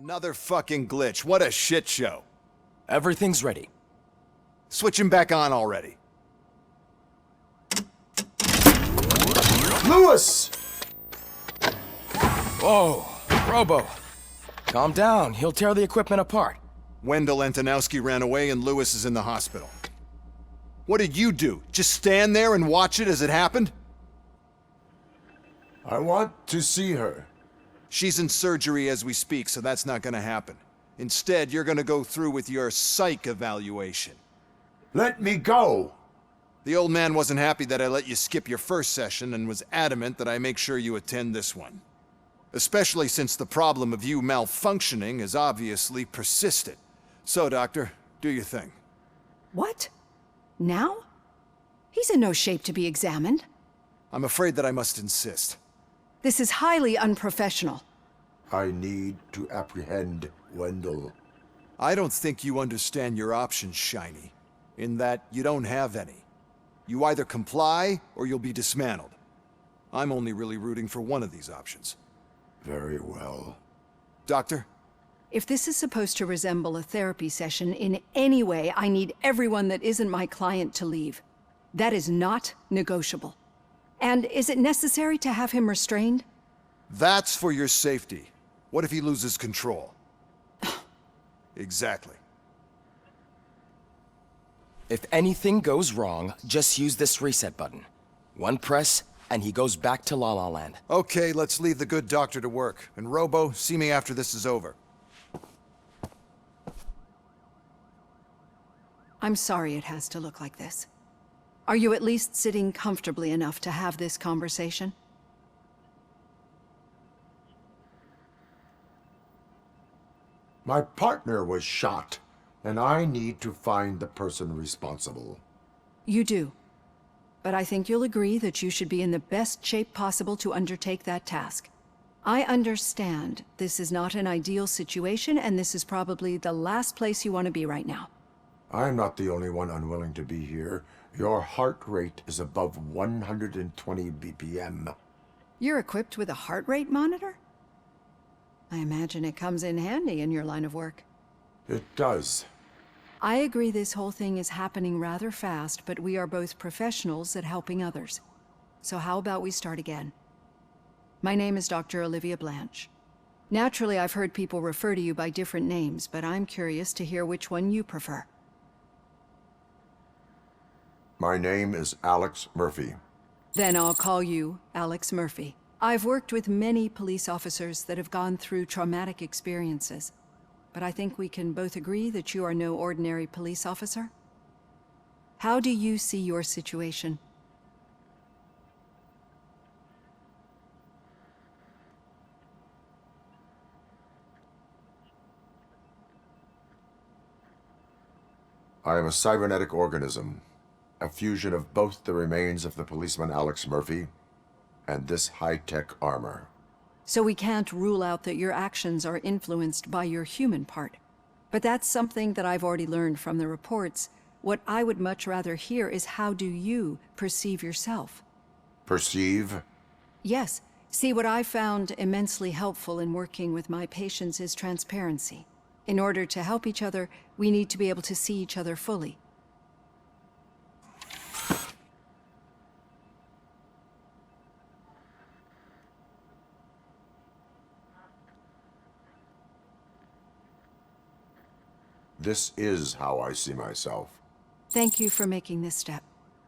Another fucking glitch. What a shit show. Everything's ready. Switch him back on already. Lewis! Whoa, Robo. Calm down, he'll tear the equipment apart. Wendell Antonowski ran away and Lewis is in the hospital. What did you do? Just stand there and watch it as it happened? I want to see her. She's in surgery as we speak, so that's not gonna happen. Instead, you're gonna go through with your psych evaluation. Let me go! The old man wasn't happy that I let you skip your first session and was adamant that I make sure you attend this one. Especially since the problem of you malfunctioning is obviously persistent. So, Doctor, do your thing. What? Now? He's in no shape to be examined. I'm afraid that I must insist. This is highly unprofessional. I need to apprehend Wendell. I don't think you understand your options, Shiny. In that you don't have any. You either comply or you'll be dismantled. I'm only really rooting for one of these options. Very well. Doctor? If this is supposed to resemble a therapy session in any way, I need everyone that isn't my client to leave. That is not negotiable. And is it necessary to have him restrained? That's for your safety. What if he loses control? Exactly. If anything goes wrong, just use this reset button. One press, and he goes back to La La Land. Okay, let's leave the good doctor to work. And Robo, see me after this is over. I'm sorry it has to look like this. Are you at least sitting comfortably enough to have this conversation? My partner was shot, and I need to find the person responsible. You do. But I think you'll agree that you should be in the best shape possible to undertake that task. I understand this is not an ideal situation, and this is probably the last place you want to be right now. I'm not the only one unwilling to be here. Your heart rate is above 120 BPM. You're equipped with a heart rate monitor? I imagine it comes in handy in your line of work. It does. I agree this whole thing is happening rather fast, but we are both professionals at helping others. So how about we start again? My name is Dr. Olivia Blanche. Naturally, I've heard people refer to you by different names, but I'm curious to hear which one you prefer. My name is Alex Murphy. Then I'll call you Alex Murphy. I've worked with many police officers that have gone through traumatic experiences, but I think we can both agree that you are no ordinary police officer. How do you see your situation? I am a cybernetic organism, a fusion of both the remains of the policeman Alex Murphy and this high-tech armor. So we can't rule out that your actions are influenced by your human part. But that's something that I've already learned from the reports. What I would much rather hear is how do you perceive yourself? Perceive? Yes. See, what I found immensely helpful in working with my patients is transparency. In order to help each other, we need to be able to see each other fully. This is how I see myself. Thank you for making this step.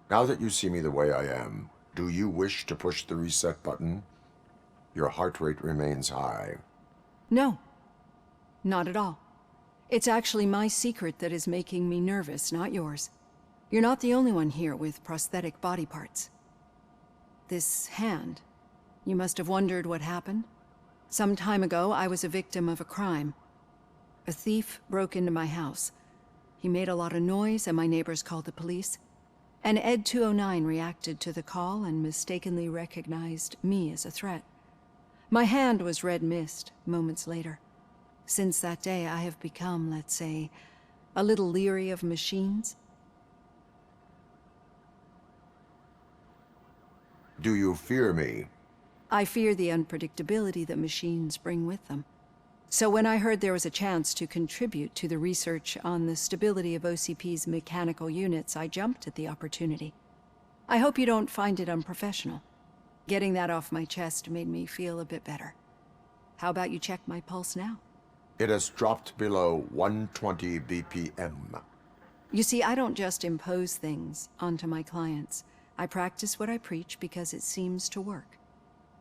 Now that you see me the way I am, do you wish to push the reset button? Your heart rate remains high. No, not at all. It's actually my secret that is making me nervous, not yours. You're not the only one here with prosthetic body parts. This hand, you must have wondered what happened. Some time ago, I was a victim of a crime. A thief broke into my house. He made a lot of noise and my neighbors called the police. And Ed 209 reacted to the call and mistakenly recognized me as a threat. My hand was red mist moments later. Since that day, I have become, let's say, a little leery of machines. Do you fear me? I fear the unpredictability that machines bring with them. So when I heard there was a chance to contribute to the research on the stability of OCP's mechanical units, I jumped at the opportunity. I hope you don't find it unprofessional. Getting that off my chest made me feel a bit better. How about you check my pulse now? It has dropped below 120 BPM. You see, I don't just impose things onto my clients. I practice what I preach because it seems to work.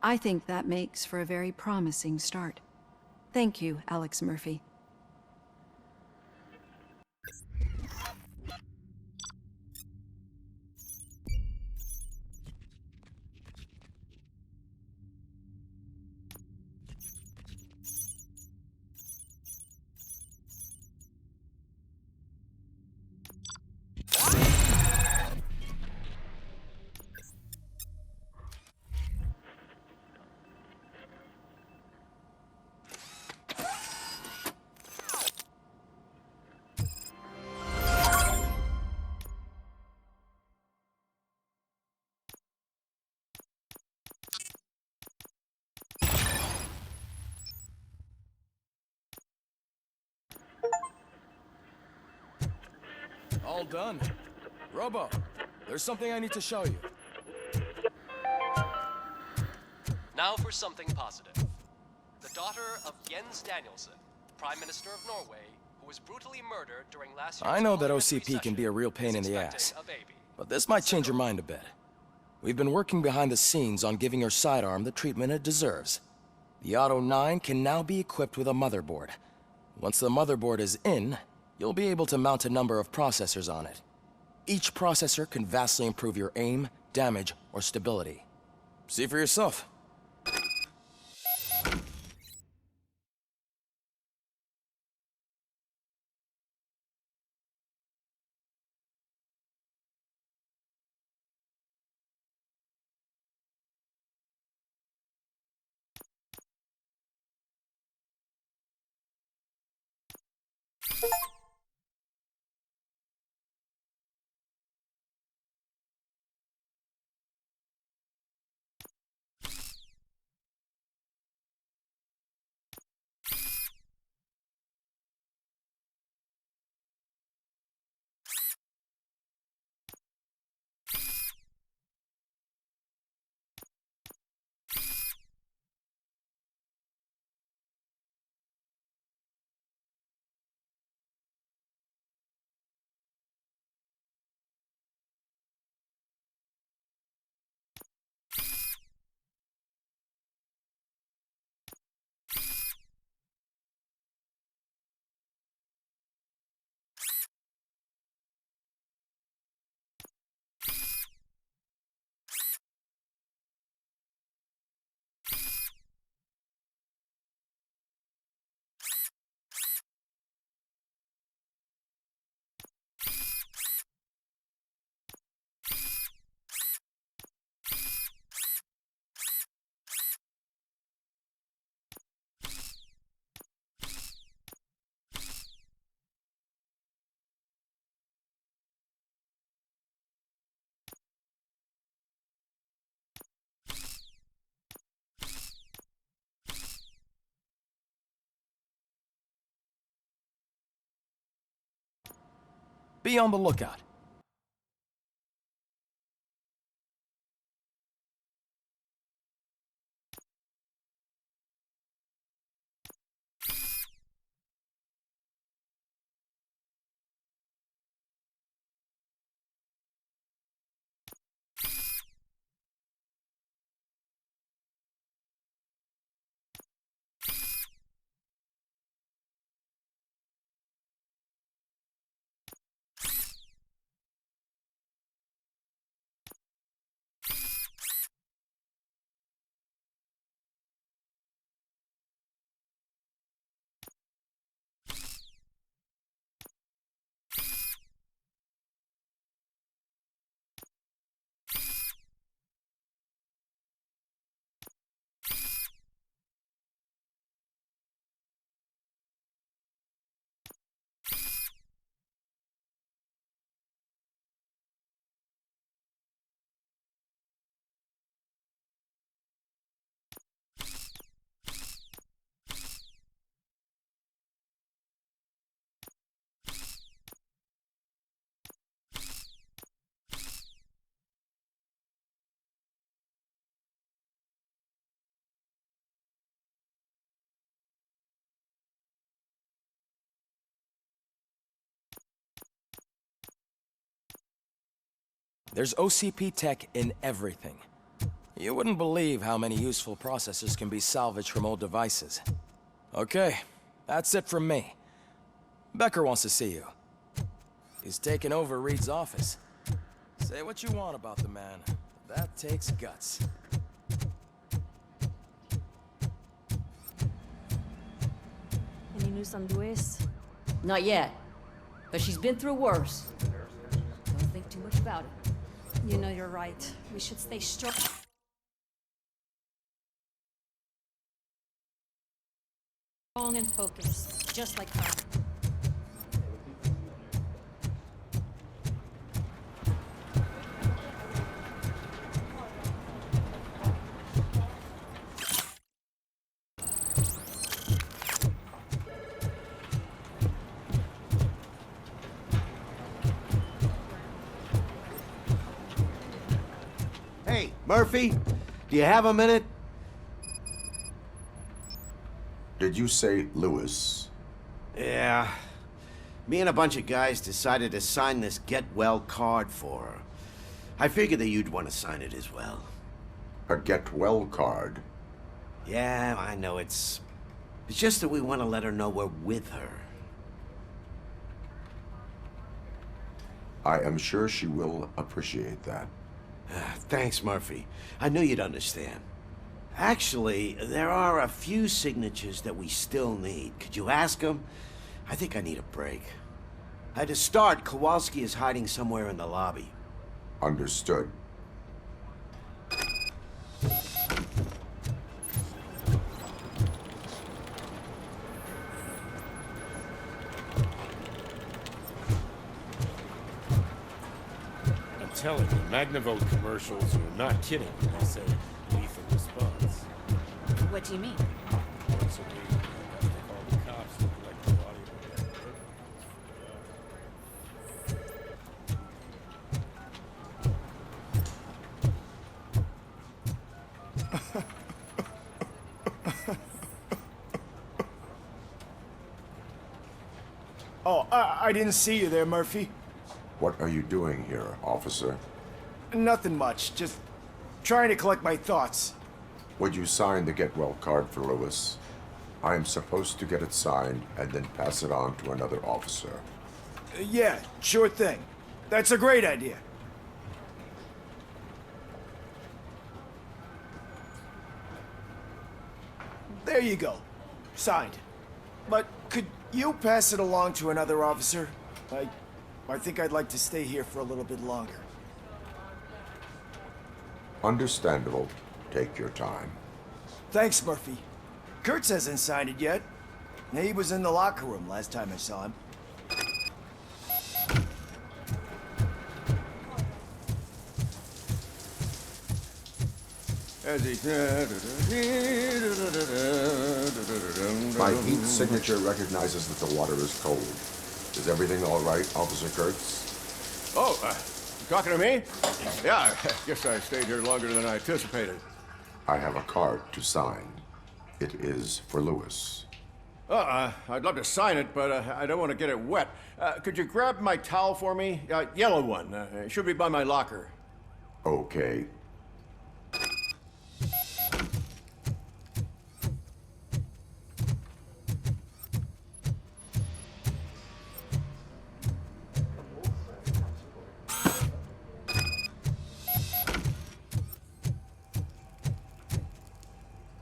I think that makes for a very promising start. Thank you, Alex Murphy. All done. Robo, there's something I need to show you. Now for something positive. The daughter of Jens Danielson, Prime Minister of Norway, who was brutally murdered during last year's I know that parliamentary OCP can be a real pain in session, the is ass, expecting a baby. but this might change your mind a bit. We've been working behind the scenes on giving her sidearm the treatment it deserves. The Auto 9 can now be equipped with a motherboard. Once the motherboard is in, you'll be able to mount a number of processors on it. Each processor can vastly improve your aim, damage, or stability. See for yourself. Be on the lookout. There's OCP tech in everything. You wouldn't believe how many useful processors can be salvaged from old devices. Okay, that's it from me. Becker wants to see you. He's taken over Reed's office. Say what you want about the man. That takes guts. Any news on Luis? Not yet. But she's been through worse. Don't think too much about it. You know you're right. We should stay strong and focused, just like her. Hey, Murphy, do you have a minute? Did you say Lewis? Yeah. Me and a bunch of guys decided to sign this get well card for her. I figured that you'd want to sign it as well. A get well card? Yeah, I know it's just that we want to let her know we're with her. I am sure she will appreciate that. Thanks, Murphy. I knew you'd understand. Actually, there are a few signatures that we still need. Could you ask them? I think I need a break. To start, Kowalski is hiding somewhere in the lobby. Understood. I'm telling you, Magnavolt commercials are not kidding when they say lethal response. What do you mean? Once a week, they call the cops and collect the body of a dead person. Oh, I didn't see you there, Murphy. What are you doing here, officer? Nothing much, just trying to collect my thoughts. Would you sign the get well card for Lewis? I am supposed to get it signed and then pass it on to another officer. Yeah, sure thing. That's a great idea. There you go. Signed. But could you pass it along to another officer? I think I'd like to stay here for a little bit longer. Understandable. Take your time. Thanks, Murphy. Kurtz hasn't signed it yet. He was in the locker room last time I saw him. My heat signature recognizes that the water is cold. Is everything all right, Officer Kurtz? Oh, you talking to me? Yeah, I guess I stayed here longer than I anticipated. I have a card to sign. It is for Lewis. I'd love to sign it, but I don't want to get it wet. Could you grab my towel for me? Yellow one. It should be by my locker. Okay.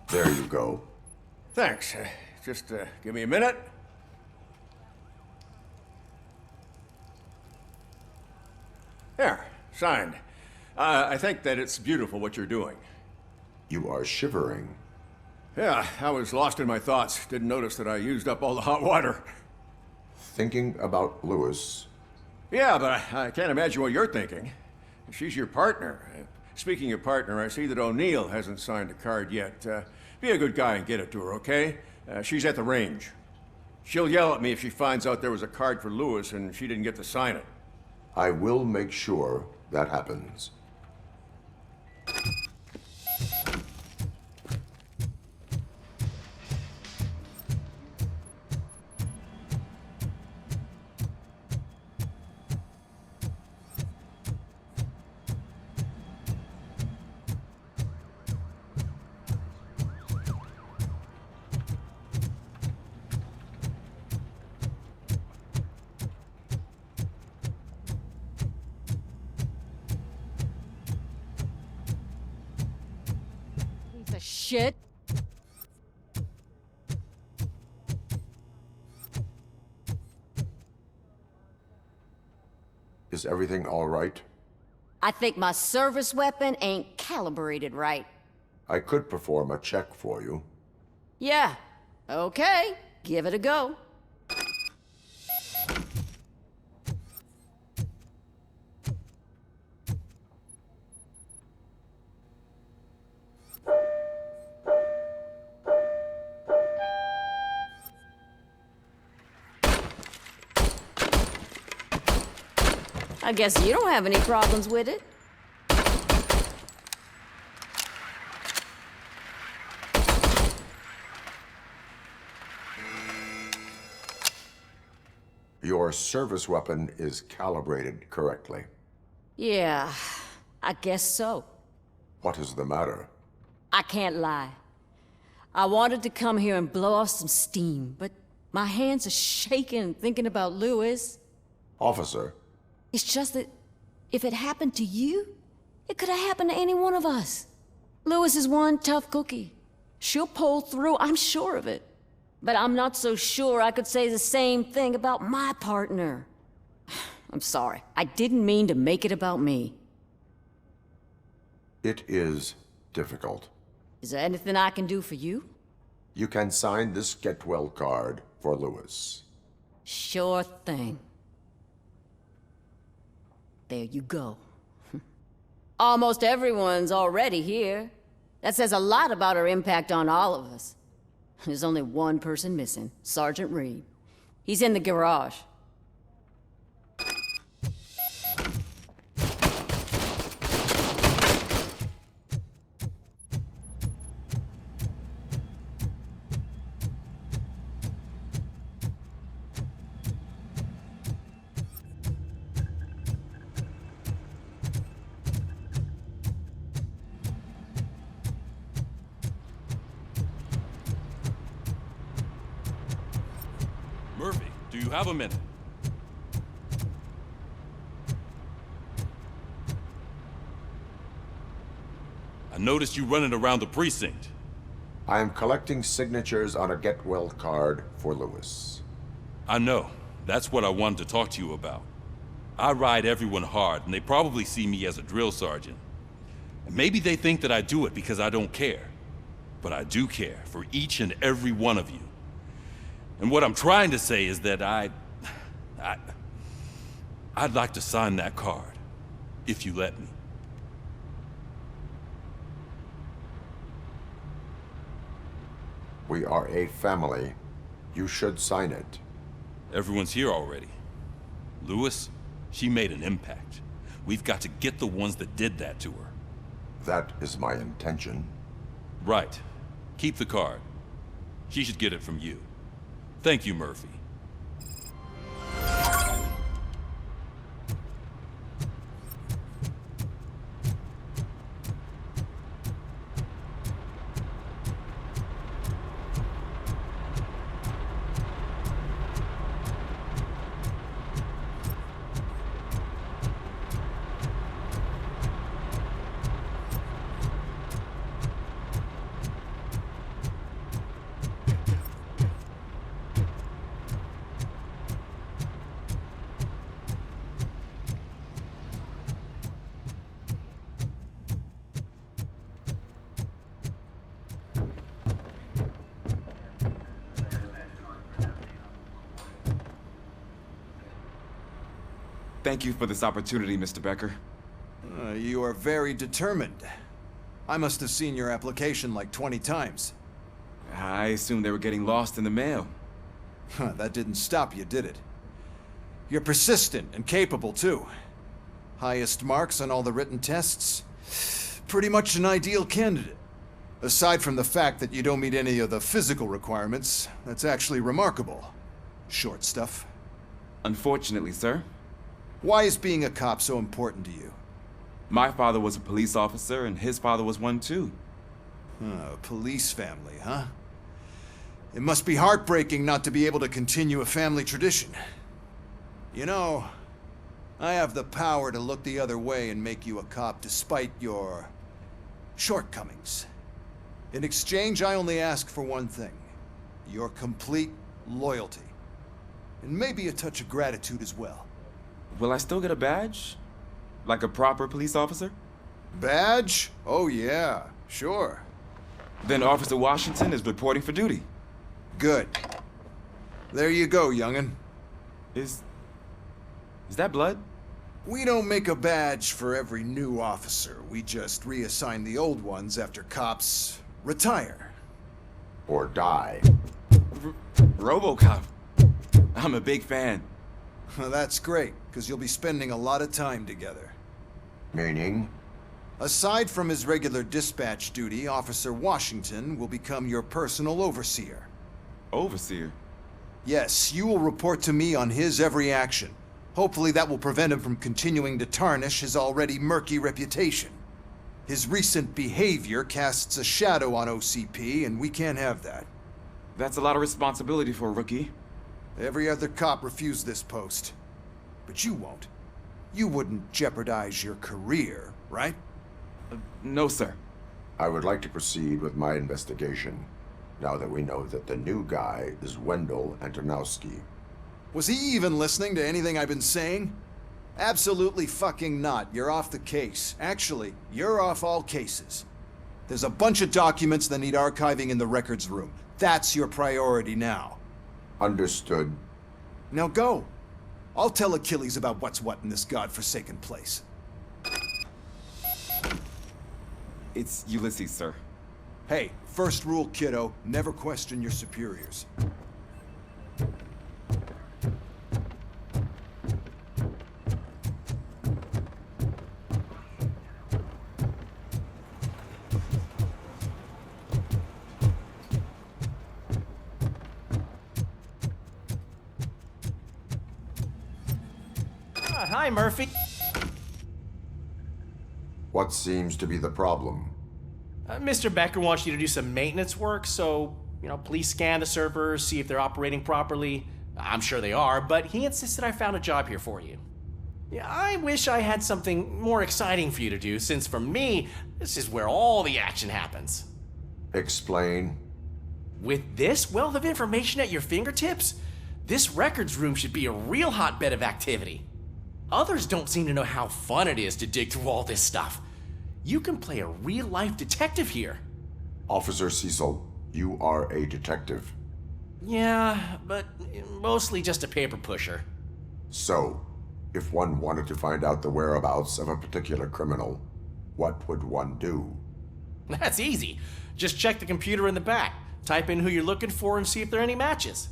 There you go. Thanks. Just give me a minute. There, signed. I think that it's beautiful what you're doing. You are shivering. Yeah, I was lost in my thoughts. Didn't notice that I used up all the hot water. Thinking about Lewis. Yeah, but I can't imagine what you're thinking. She's your partner. Speaking of partner, I see that O'Neill hasn't signed a card yet. Be a good guy and get it to her, okay? She's at the range. She'll yell at me if she finds out there was a card for Lewis and she didn't get to sign it. I will make sure that happens. shit. Is everything all right? I think my service weapon ain't calibrated right. I could perform a check for you. Yeah, okay, give it a go. I guess you don't have any problems with it. Your service weapon is calibrated correctly. Yeah, I guess so. What is the matter? I can't lie. I wanted to come here and blow off some steam, but my hands are shaking thinking about Lewis. Officer, It's just that if it happened to you, it could have happened to any one of us. Lewis is one tough cookie. She'll pull through, I'm sure of it. But I'm not so sure I could say the same thing about my partner. I'm sorry. I didn't mean to make it about me. it is difficult. Is there anything I can do for you? You can sign this get well card for Lewis. Sure thing. There you go. Almost everyone's already here. That says a lot about her impact on all of us. There's only one person missing, Sergeant Reed. He's in the garage. Murphy, do you have a minute? I noticed you running around the precinct. I am collecting signatures on a get well card for Lewis. I know. That's what I wanted to talk to you about. I ride everyone hard, and they probably see me as a drill sergeant. And maybe they think that I do it because I don't care. But I do care for each and every one of you. And what I'm trying to say is that I'd like to sign that card, if you let me. We are a family. You should sign it. Everyone's here already. Lewis, she made an impact. We've got to get the ones that did that to her. That is my intention. Right. Keep the card. She should get it from you. Thank you, Murphy. Thank you for this opportunity, Mr. Becker. You are very determined. I must have seen your application like 20 times. I assumed they were getting lost in the mail. That didn't stop you, did it? You're persistent and capable, too. Highest marks on all the written tests. Pretty much an ideal candidate. Aside from the fact that you don't meet any of the physical requirements, that's actually remarkable. Short stuff. Unfortunately, sir. Why is being a cop so important to you? My father was a police officer, and his father was one too. A police family, huh? It must be heartbreaking not to be able to continue a family tradition. You know, I have the power to look the other way and make you a cop despite your shortcomings. In exchange, I only ask for one thing. Your complete loyalty. And maybe a touch of gratitude as well. Will I still get a badge? Like a proper police officer? Badge? Oh yeah, sure. Then Officer Washington is reporting for duty. Good. There you go, young'un. Is that blood? We don't make a badge for every new officer. We just reassign the old ones after cops retire. Or die. RoboCop. I'm a big fan. That's great, because you'll be spending a lot of time together. Meaning? Aside from his regular dispatch duty, Officer Washington will become your personal overseer. Overseer? Yes, you will report to me on his every action. Hopefully that will prevent him from continuing to tarnish his already murky reputation. His recent behavior casts a shadow on OCP, and we can't have that. That's a lot of responsibility for a rookie. Every other cop refused this post. But you won't. You wouldn't jeopardize your career, right? No, sir. I would like to proceed with my investigation, now that we know that the new guy is Wendell Antonowski. Was he even listening to anything I've been saying? Absolutely fucking not. You're off the case. Actually, you're off all cases. There's a bunch of documents that need archiving in the records room. That's your priority now. Understood. Now go. I'll tell Achilles about what's what in this godforsaken place. It's Ulysses, sir. Hey, first rule, kiddo, never question your superiors. Hi, Murphy. What seems to be the problem? Mr. Becker wants you to do some maintenance work, so, please scan the servers, see if they're operating properly. I'm sure they are, but he insisted I found a job here for you. Yeah, I wish I had something more exciting for you to do, since for me, this is where all the action happens. Explain. With this wealth of information at your fingertips, this records room should be a real hotbed of activity. Others don't seem to know how fun it is to dig through all this stuff. You can play a real-life detective here. Officer Cecil, you are a detective. Yeah, but mostly just a paper pusher. So, if one wanted to find out the whereabouts of a particular criminal, what would one do? That's easy. Just check the computer in the back, type in who you're looking for, and see if there are any matches.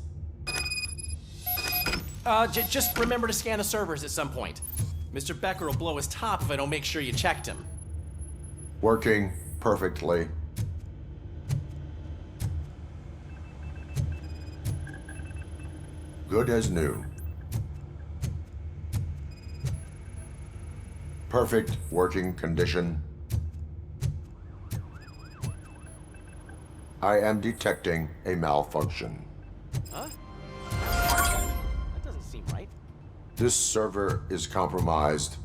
Just remember to scan the servers at some point. Mr. Becker will blow his top if I don't make sure you checked him. Working perfectly. Good as new. Perfect working condition. I am detecting a malfunction. Huh? That doesn't seem right. This server is compromised.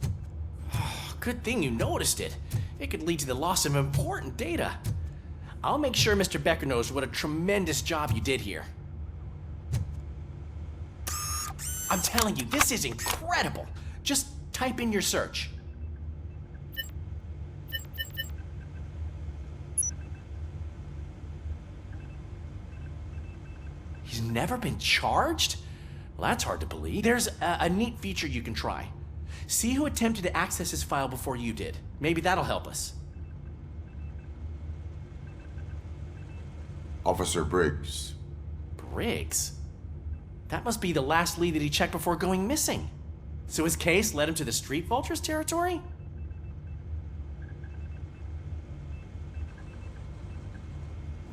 Good thing you noticed it. It could lead to the loss of important data. I'll make sure Mr. Becker knows what a tremendous job you did here. I'm telling you, this is incredible. Just type in your search. He's never been charged? Well, that's hard to believe. There's a neat feature you can try. See who attempted to access his file before you did. Maybe that'll help us. Officer Briggs. Briggs? That must be the last lead that he checked before going missing. So his case led him to the Street Vultures territory?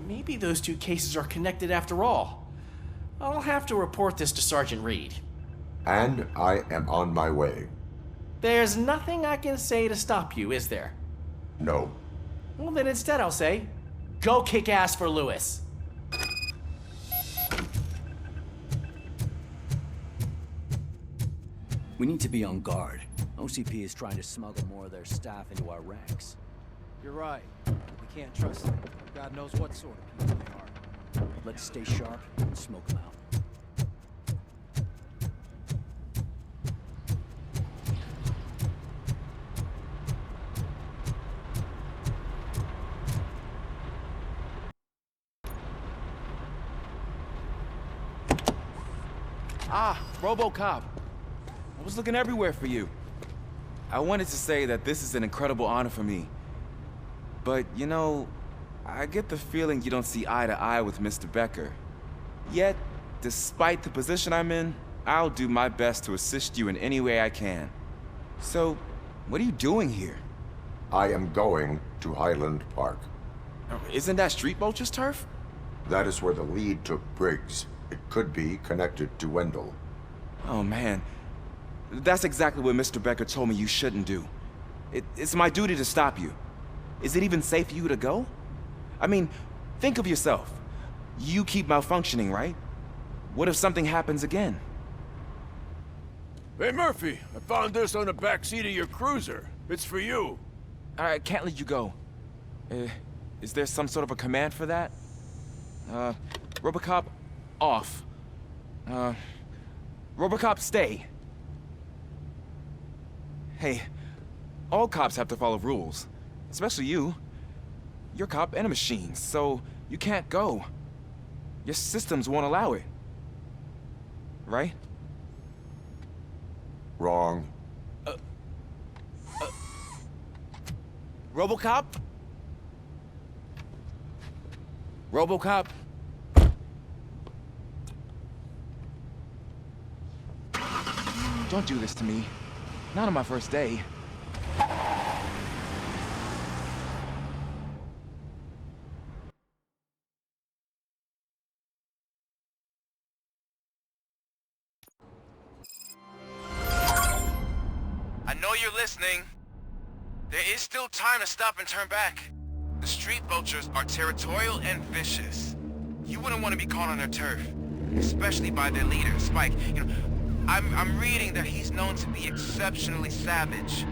Maybe those two cases are connected after all. I'll have to report this to Sergeant Reed. And I am on my way. There's nothing I can say to stop you, is there? No. Well, then instead I'll say, go kick ass for Lewis. We need to be on guard. OCP is trying to smuggle more of their staff into our ranks. You're right. We can't trust them. God knows what sort of people they are. Let's stay sharp and smoke them out. Ah, RoboCop. I was looking everywhere for you. I wanted to say that this is an incredible honor for me. But, you know, I get the feeling you don't see eye to eye with Mr. Becker. Yet, despite the position I'm in, I'll do my best to assist you in any way I can. So, what are you doing here? I am going to Highland Park. Isn't that Street Vulture's turf? That is where the lead took Briggs. It could be connected to Wendell. Oh, man. That's exactly what Mr. Becker told me you shouldn't do. It's my duty to stop you. Is it even safe for you to go? I mean, think of yourself. You keep malfunctioning, right? What if something happens again? Hey, Murphy, I found this on the back seat of your cruiser. It's for you. I can't let you go. Is there some sort of a command for that? RoboCop, off. RoboCop, stay. Hey, all cops have to follow rules. Especially you. You're a cop and a machine, so you can't go. Your systems won't allow it. Right? Wrong. RoboCop? RoboCop? Don't do this to me. Not on my first day. I know you're listening. There is still time to stop and turn back. The street vultures are territorial and vicious. You wouldn't want to be caught on their turf, especially by their leader, Spike. You know, I'm reading that he's known to be exceptionally savage.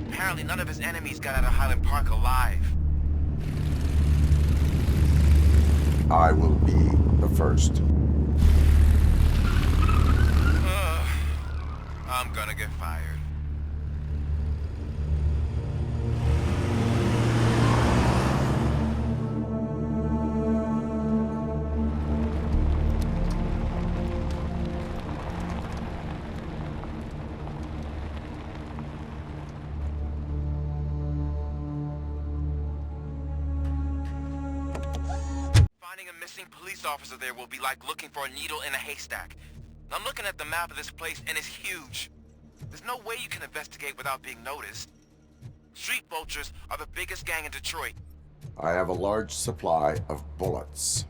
Apparently none of his enemies got out of Highland Park alive. I will be the first. I'm gonna get fired. Finding a missing police officer there will be like looking for a needle in a haystack. I'm looking at the map of this place and it's huge. There's no way you can investigate without being noticed. Street vultures are the biggest gang in Detroit. I have a large supply of bullets.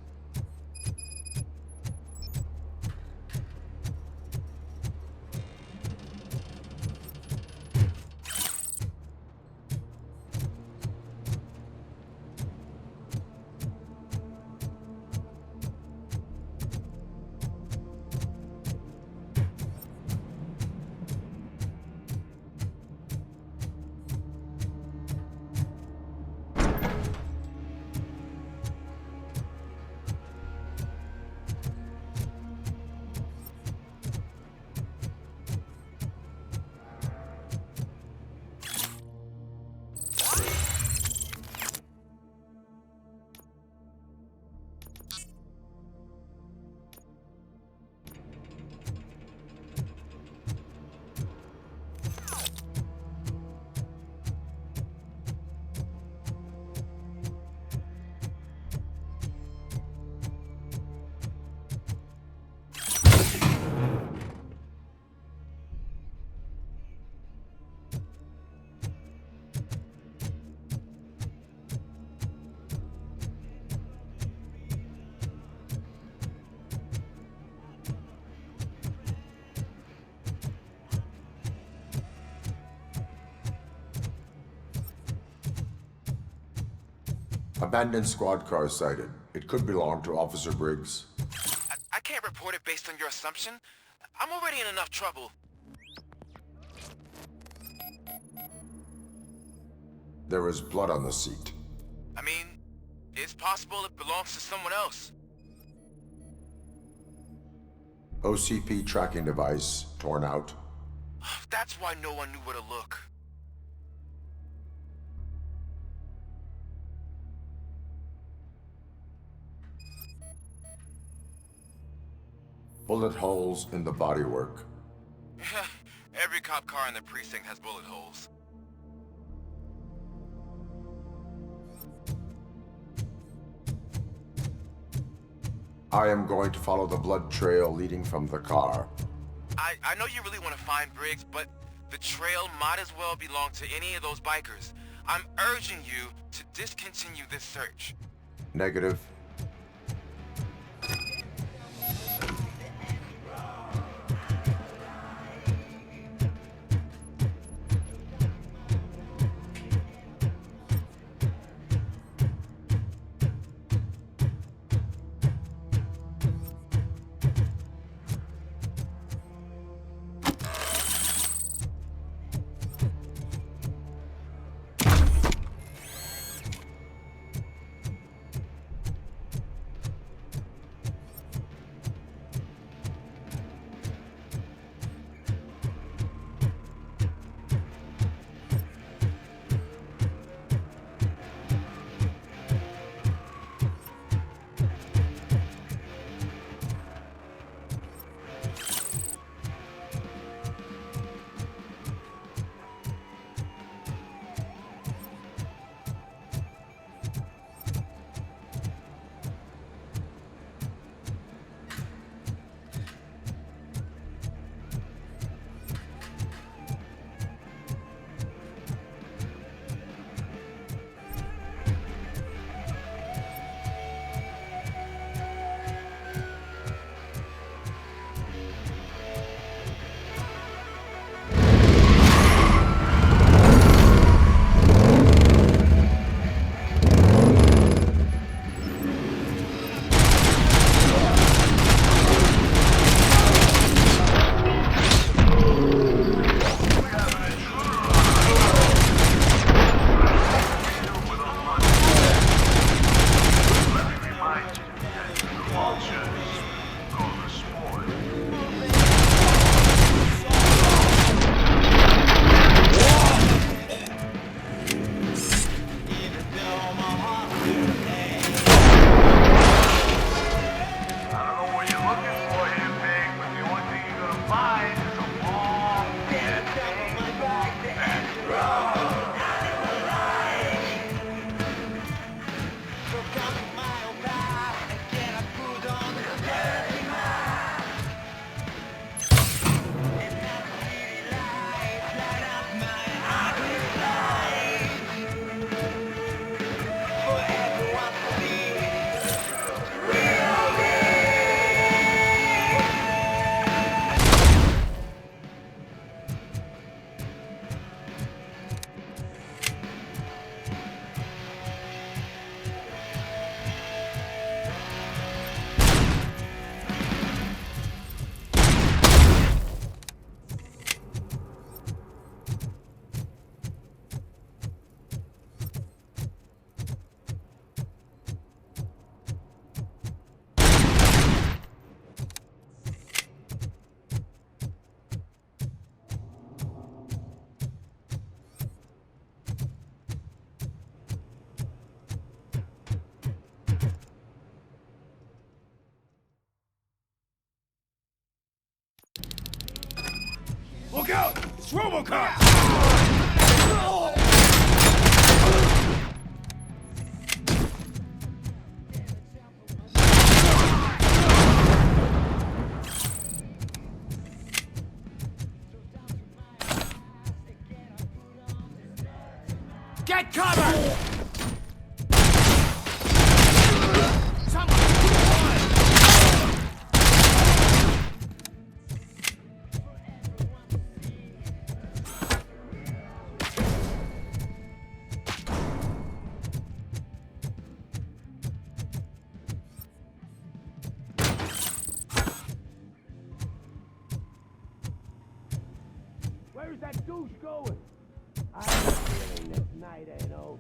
Abandoned squad car sighted. It could belong to Officer Briggs. I can't report it based on your assumption. I'm already in enough trouble. There is blood on the seat. I mean, it's possible it belongs to someone else. OCP tracking device torn out. That's why no one knew where to look. Bullet holes in the bodywork. Every cop car in the precinct has bullet holes. I am going to follow the blood trail leading from the car. I know you really want to find Briggs, but the trail might as well belong to any of those bikers. I'm urging you to discontinue this search. Negative. Look out! It's RoboCop! Get cover! Where's that douche going? I have a feeling this night ain't over.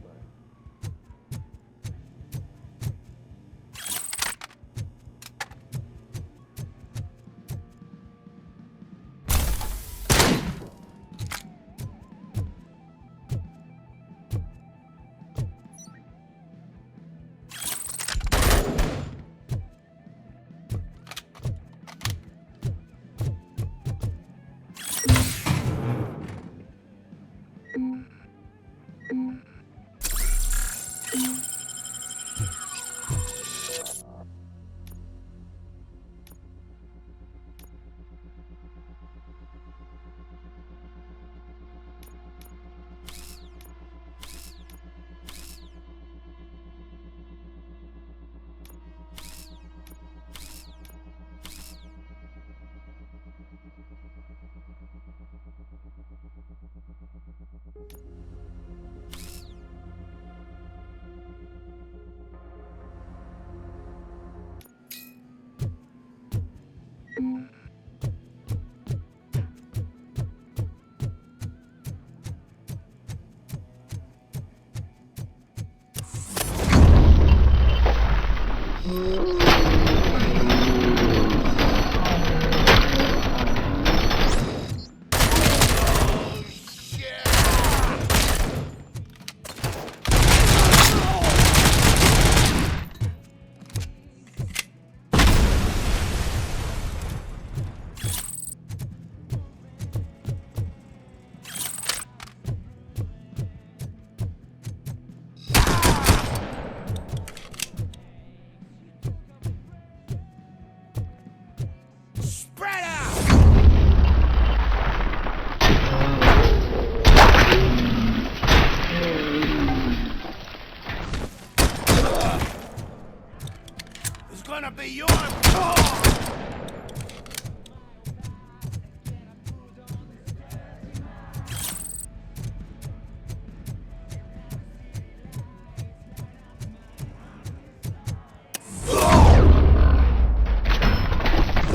Be yours.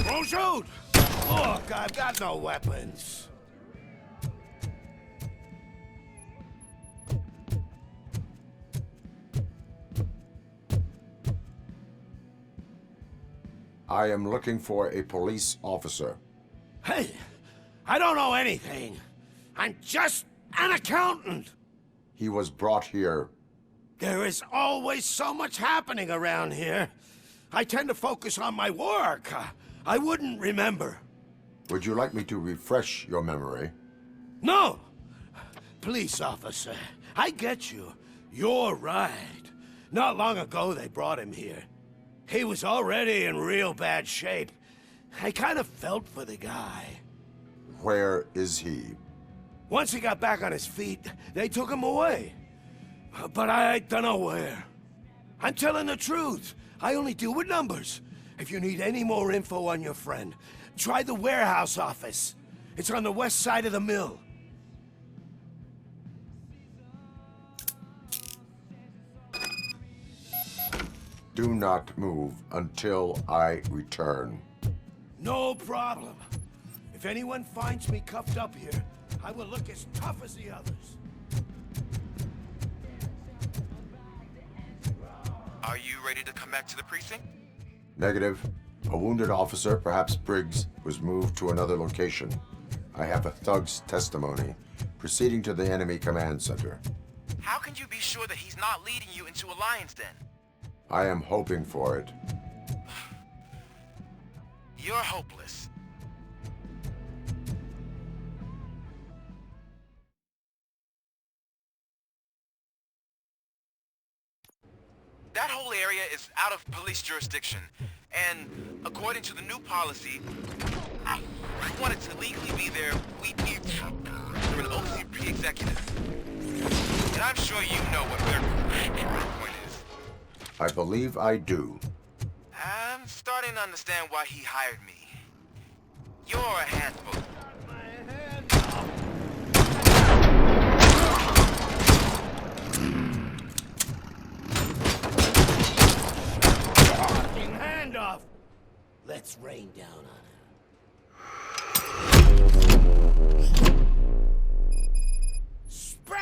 Don't shoot! Look, I've got no weapons. I am looking for a police officer. Hey, I don't know anything. I'm just an accountant. He was brought here. There is always so much happening around here. I tend to focus on my work. I wouldn't remember. Would you like me to refresh your memory? No! Police officer, I get you. You're right. Not long ago they brought him here. He was already in real bad shape. I kind of felt for the guy. Where is he? Once he got back on his feet, they took him away. But I don't know where. I'm telling the truth. I only deal with numbers. If you need any more info on your friend, try the warehouse office. It's on the west side of the mill. Do not move until I return. No problem. If anyone finds me cuffed up here, I will look as tough as the others. Are you ready to come back to the precinct? Negative. A wounded officer, perhaps Briggs, was moved to another location. I have a thug's testimony, proceeding to the enemy command center. How can you be sure that he's not leading you into a lion's den? I am hoping for it. You're hopeless. That whole area is out of police jurisdiction, and according to the new policy, if you wanted to legally be there, we'd need you're an OCP executive. And I'm sure you know what their point is. I believe I do. I'm starting to understand why he hired me. You're a handful. Hand off! Let's rain down on him. Spread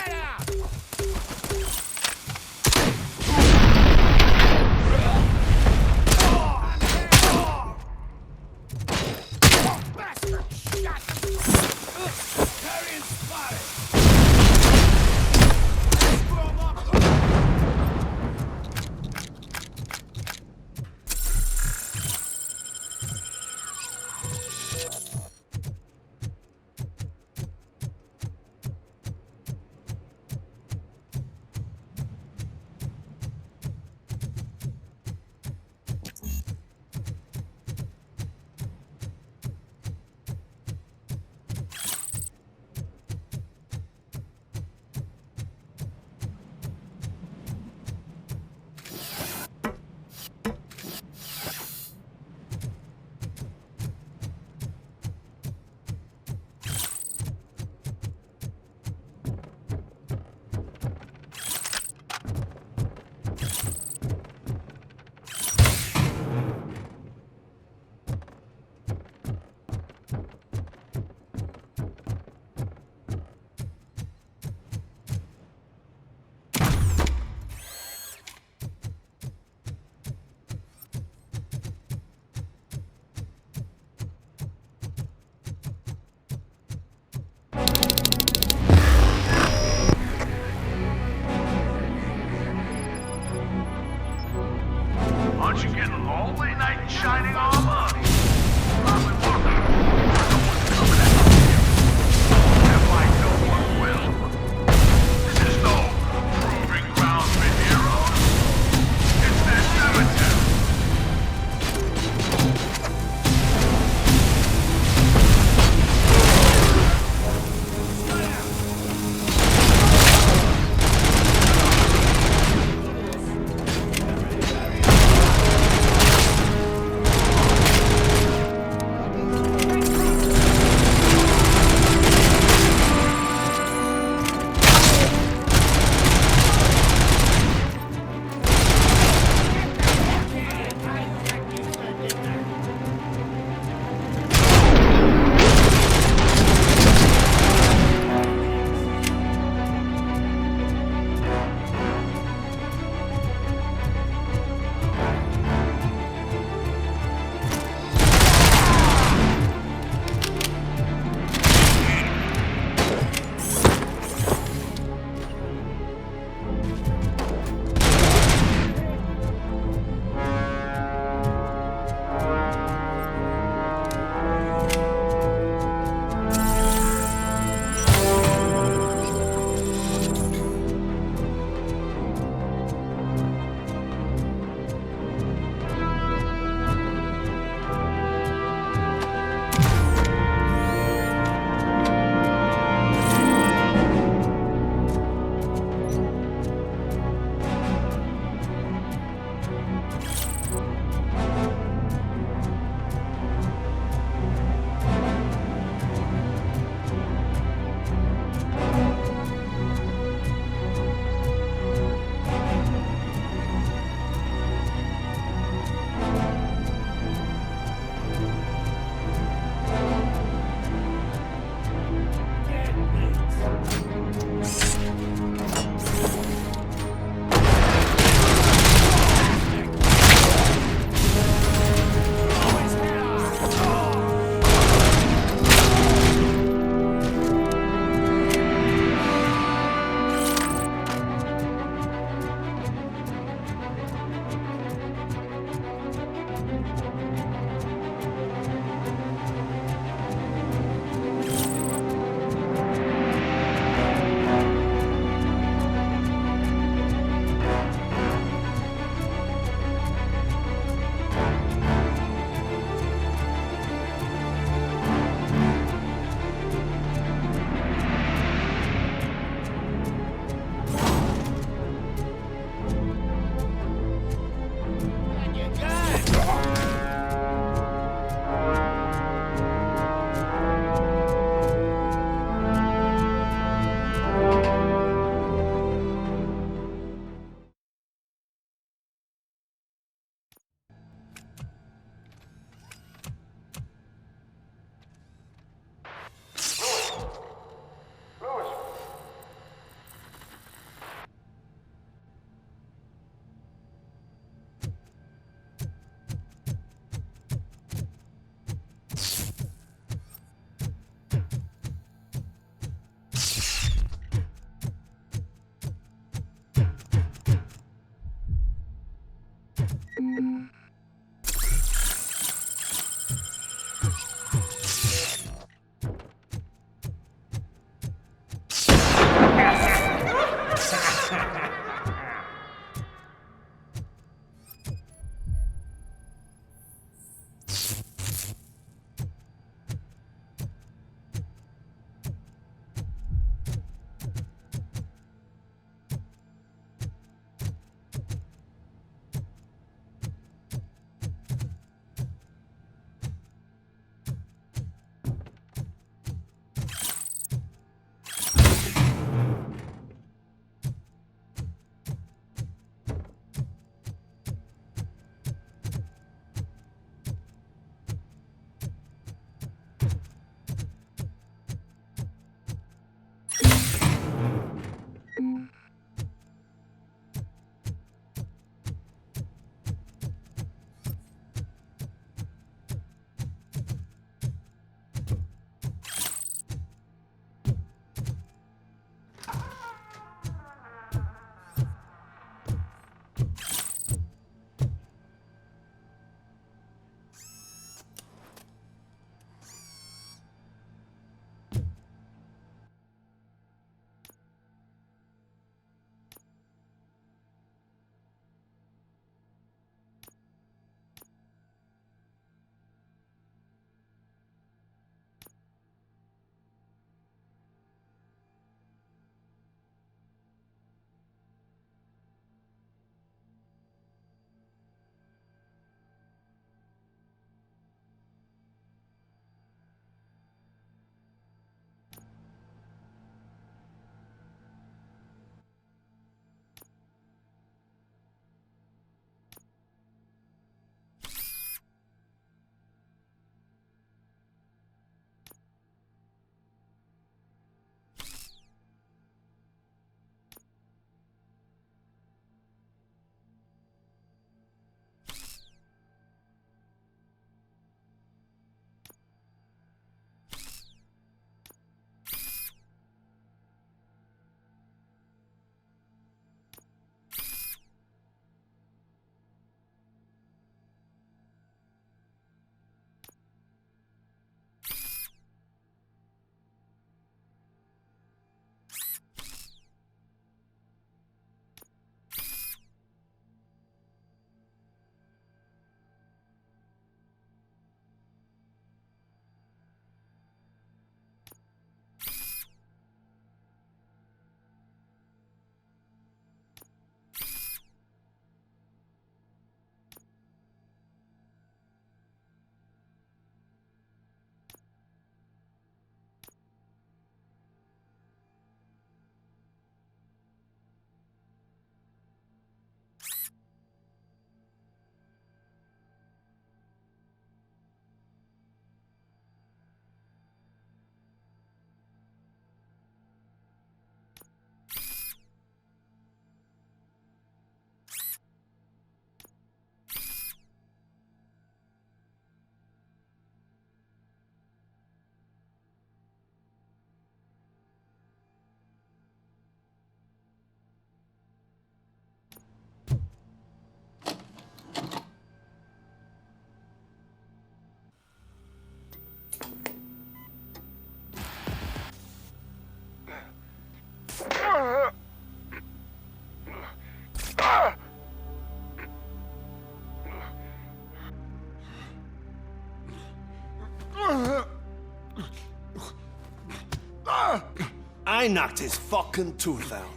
I knocked his fucking tooth out.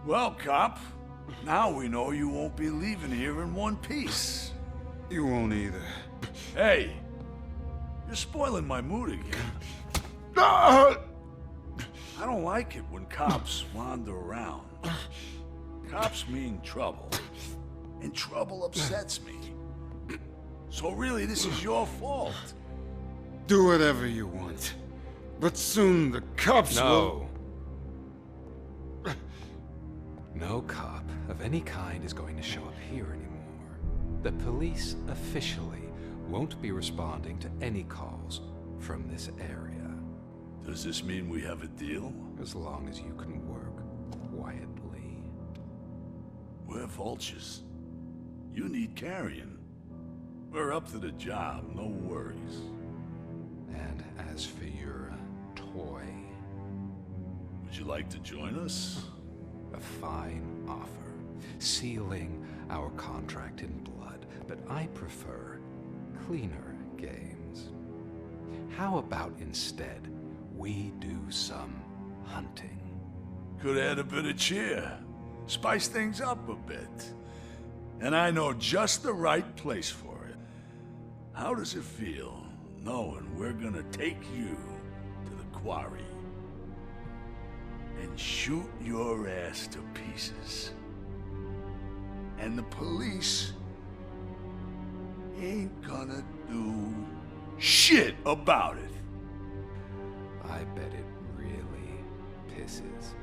Well, cop, now we know you won't be leaving here in one piece. You won't either. Hey, you're spoiling my mood again. I don't like it when cops wander around. Cops mean trouble, and trouble upsets me. So really, this is your fault. Do whatever you want. But soon the cops will... No cop of any kind is going to show up here anymore. The police officially won't be responding to any calls from this area. Does this mean we have a deal? As long as you can work quietly. We're vultures. You need carrying. We're up to the job, no worries. And as for your toy... Would you like to join us? A fine offer, sealing our contract in blood, but I prefer cleaner games. How about instead we do some hunting? Could add a bit of cheer, spice things up a bit. And I know just the right place for it. How does it feel knowing we're gonna take you to the quarry and shoot your ass to pieces? And the police ain't gonna do shit about it. I bet it really pisses